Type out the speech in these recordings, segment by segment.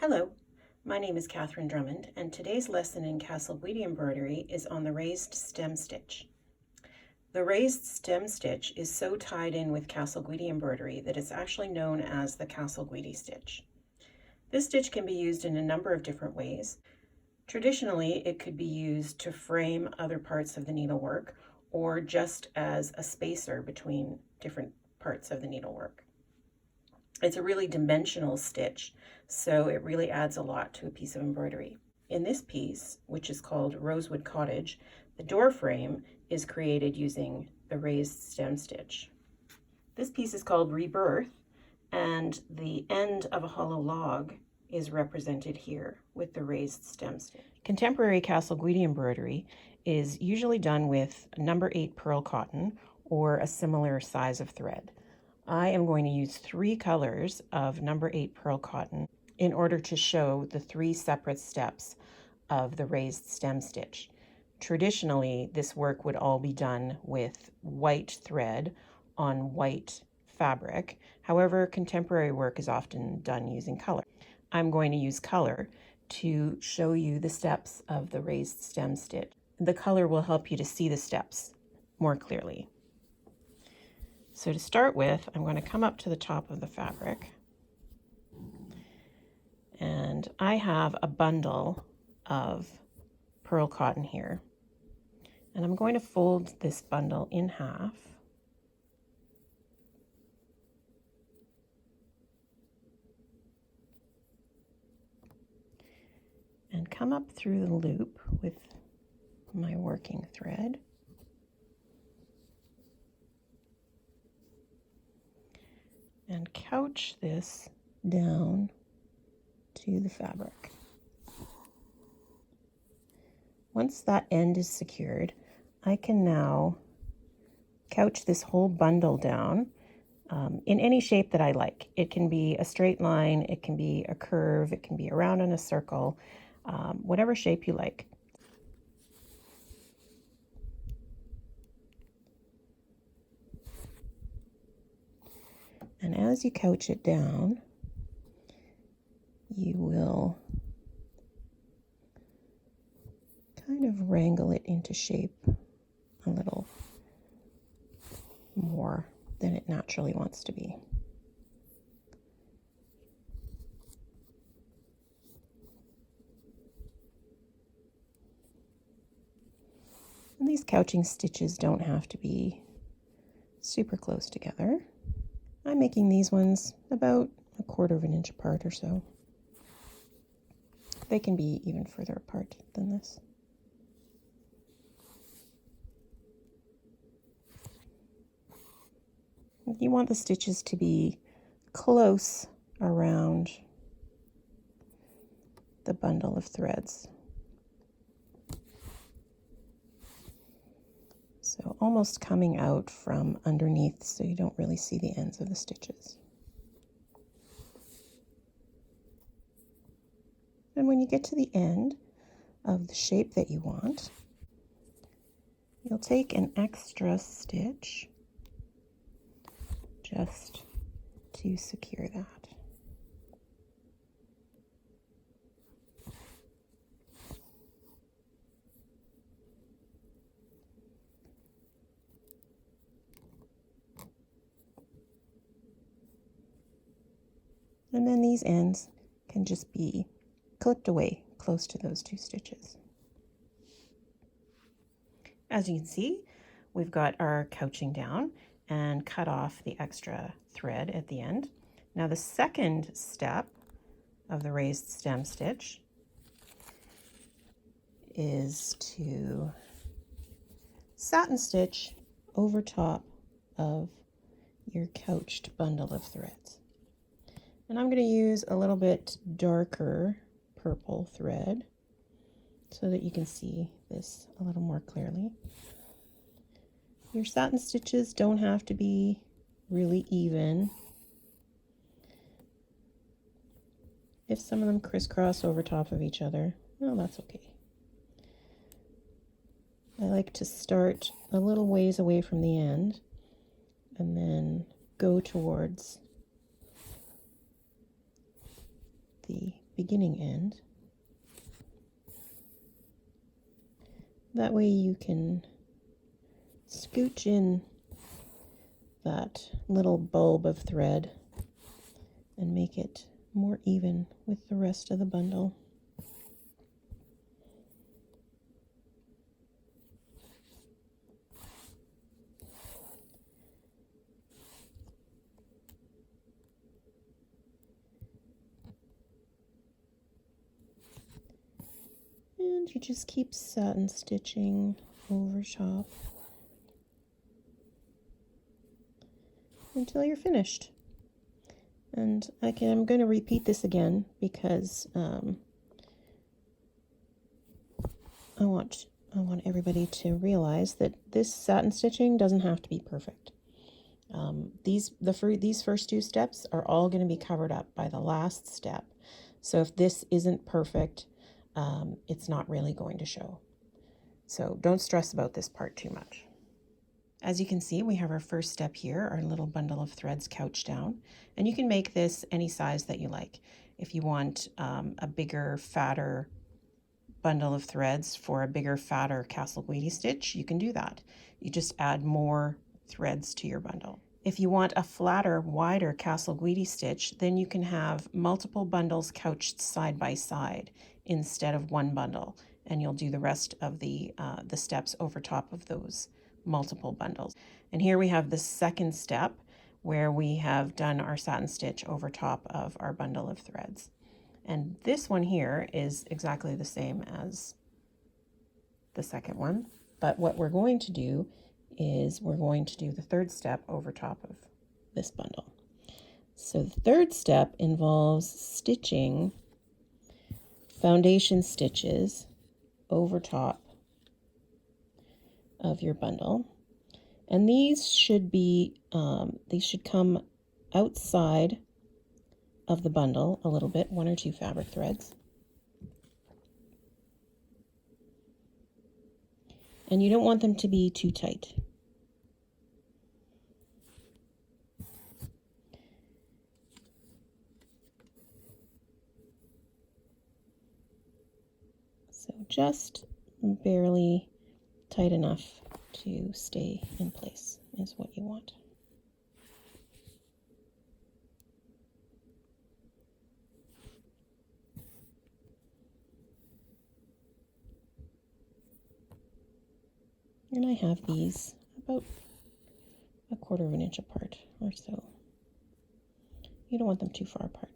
Hello, my name is Catherine Drummond, and today's lesson in Casalguidi embroidery is on the raised stem stitch. The raised stem stitch is so tied in with Casalguidi embroidery that it's actually known as the Casalguidi stitch. This stitch can be used in a number of different ways. Traditionally, it could be used to frame other parts of the needlework or just as a spacer between different parts of the needlework. It's a really dimensional stitch, so it really adds a lot to a piece of embroidery. In this piece, which is called Rosewood Cottage, the door frame is created using the raised stem stitch. This piece is called Rebirth, and the end of a hollow log is represented here with the raised stem stitch. Contemporary Casalguidi embroidery is usually done with number 8 pearl cotton or a similar size of thread. I am going to use 3 colors of number 8 pearl cotton in order to show the 3 separate steps of the raised stem stitch. Traditionally, this work would all be done with white thread on white fabric. However, contemporary work is often done using color. I'm going to use color to show you the steps of the raised stem stitch. The color will help you to see the steps more clearly. So to start with, I'm going to come up to the top of the fabric, and I have a bundle of pearl cotton here, and I'm going to fold this bundle in half and come up through the loop with my working thread. And couch this down to the fabric. Once that end is secured, I can now couch this whole bundle down in any shape that I like. It can be a straight line, it can be a curve, it can be a round and a circle, whatever shape you like. And as you couch it down, you will kind of wrangle it into shape a little more than it naturally wants to be. And these couching stitches don't have to be super close together. I'm making these ones about 1/4 inch apart or so. They can be even further apart than this. You want the stitches to be close around the bundle of threads. So almost coming out from underneath so you don't really see the ends of the stitches. And when you get to the end of the shape that you want, you'll take an extra stitch just to secure that. And then these ends can just be clipped away close to those 2 stitches. As you can see, we've got our couching down and cut off the extra thread at the end. Now the second step of the raised stem stitch is to satin stitch over top of your couched bundle of threads. And I'm going to use a little bit darker purple thread so that you can see this a little more clearly. Your satin stitches don't have to be really even. If some of them crisscross over top of each other, well, that's okay. I like to start a little ways away from the end and then go towards the beginning end. That way you can scooch in that little bulb of thread and make it more even with the rest of the bundle. And you just keep satin stitching over top until you're finished. And I'm going to repeat this again because I want everybody to realize that this satin stitching doesn't have to be perfect. These first two steps are all going to be covered up by the last step. So if this isn't perfect, it's not really going to show. So don't stress about this part too much. As you can see, we have our first step here, our little bundle of threads couched down, and you can make this any size that you like. If you want a bigger, fatter bundle of threads for a bigger, fatter Casalguidi stitch, you can do that. You just add more threads to your bundle. If you want a flatter, wider Casalguidi stitch, then you can have multiple bundles couched side by side instead of one bundle, and you'll do the rest of the steps over top of those multiple bundles. And here we have the second step where we have done our satin stitch over top of our bundle of threads. And this one here is exactly the same as the second one, but what we're going to do is we're going to do the third step over top of this bundle. So the third step involves stitching foundation stitches over top of your bundle, and these should come outside of the bundle a little bit, 1 or 2 fabric threads, and you don't want them to be too tight. So just barely tight enough to stay in place is what you want. And I have these about 1/4 of an inch apart or so. You don't want them too far apart.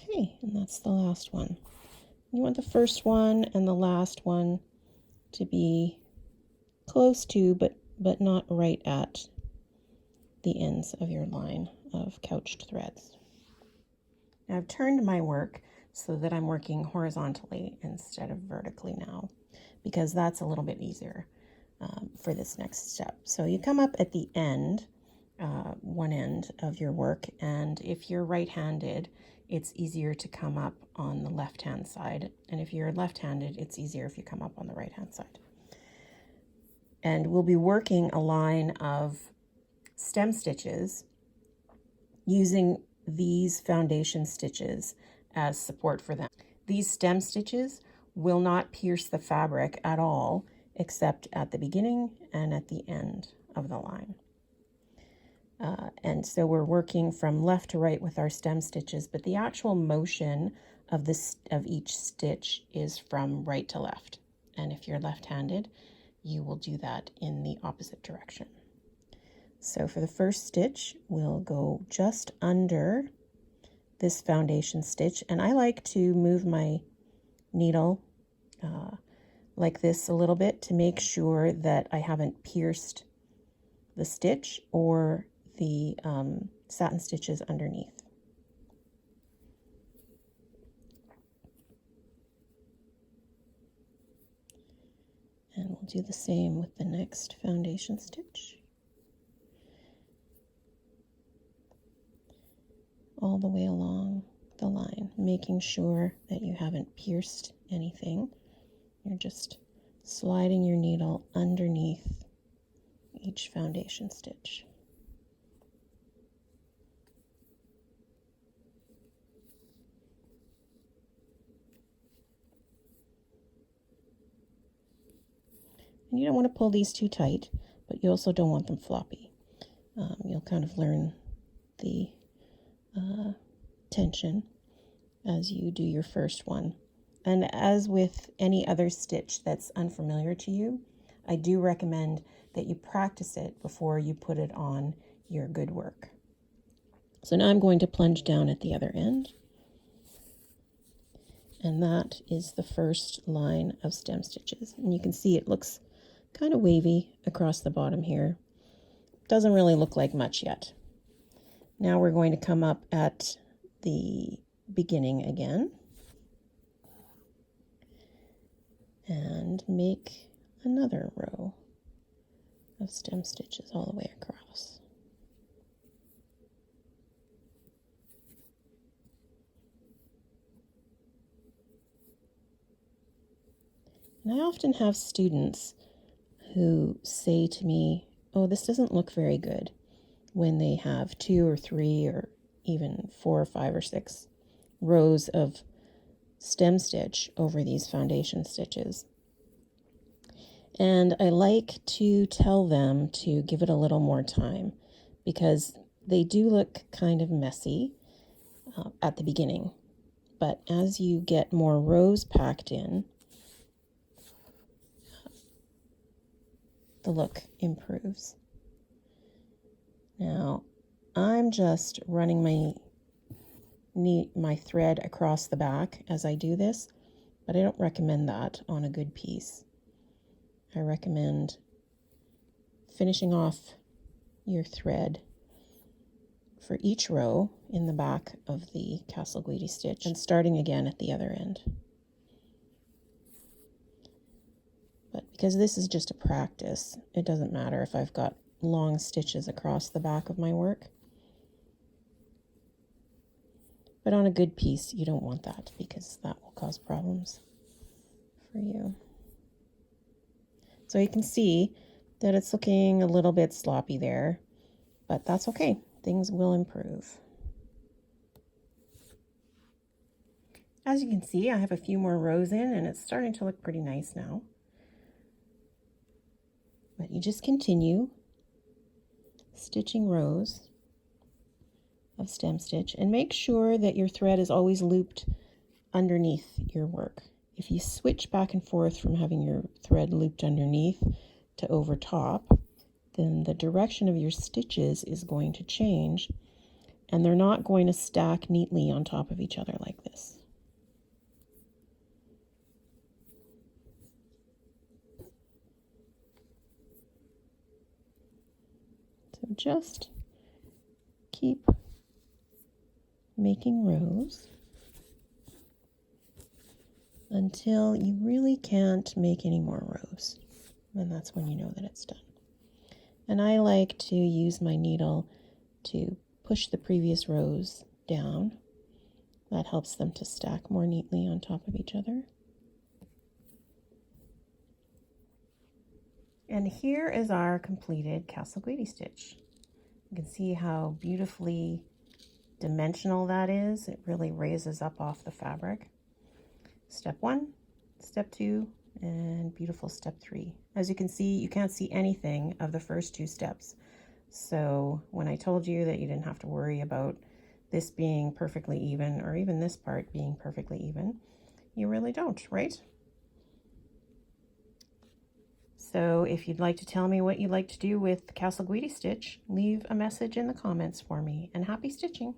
Okay, and that's the last one. You want the first one and the last one to be close to, but not right at the ends of your line of couched threads. Now I've turned my work so that I'm working horizontally instead of vertically now, because that's a little bit easier for this next step. So you come up at the end, one end of your work, and if you're right-handed, it's easier to come up on the left-hand side, and if you're left-handed, it's easier if you come up on the right-hand side. And we'll be working a line of stem stitches using these foundation stitches as support for them. These stem stitches will not pierce the fabric at all, except at the beginning and at the end of the line. And so we're working from left to right with our stem stitches, but the actual motion of each stitch is from right to left. And if you're left-handed, you will do that in the opposite direction. So for the first stitch, we'll go just under this foundation stitch, and I like to move my needle like this a little bit to make sure that I haven't pierced the stitch or the satin stitches underneath. And we'll do the same with the next foundation stitch. All the way along the line, making sure that you haven't pierced anything. You're just sliding your needle underneath each foundation stitch. And you don't want to pull these too tight, but you also don't want them floppy. You'll kind of learn the tension as you do your first one. And as with any other stitch that's unfamiliar to you, I do recommend that you practice it before you put it on your good work. So now I'm going to plunge down at the other end. And that is the first line of stem stitches. And you can see it looks kind of wavy across the bottom here. Doesn't really look like much yet. Now we're going to come up at the beginning again and make another row of stem stitches all the way across. And I often have students who say to me, "Oh, this doesn't look very good," when they have 2 or 3 or even 4 or 5 or 6 rows of stem stitch over these foundation stitches. And I like to tell them to give it a little more time because they do look kind of messy at the beginning. But as you get more rows packed in, the look improves. Now, I'm just running my thread across the back as I do this, but I don't recommend that on a good piece. I recommend finishing off your thread for each row in the back of the Casalguidi stitch and starting again at the other end. But because this is just a practice, it doesn't matter if I've got long stitches across the back of my work. But on a good piece, you don't want that because that will cause problems for you. So you can see that it's looking a little bit sloppy there, but that's okay. Things will improve. As you can see, I have a few more rows in and it's starting to look pretty nice now. But you just continue stitching rows of stem stitch and make sure that your thread is always looped underneath your work. If you switch back and forth from having your thread looped underneath to over top, then the direction of your stitches is going to change and they're not going to stack neatly on top of each other like this. So just keep making rows until you really can't make any more rows. And that's when you know that it's done. And I like to use my needle to push the previous rows down. That helps them to stack more neatly on top of each other. And here is our completed Casalguidi stitch. You can see how beautifully dimensional that is. It really raises up off the fabric. Step 1, step 2, and beautiful step 3. As you can see, you can't see anything of the first 2 steps. So when I told you that you didn't have to worry about this being perfectly even, or even this part being perfectly even, you really don't, right? So if you'd like to tell me what you'd like to do with the Casalguidi stitch, leave a message in the comments for me, and happy stitching!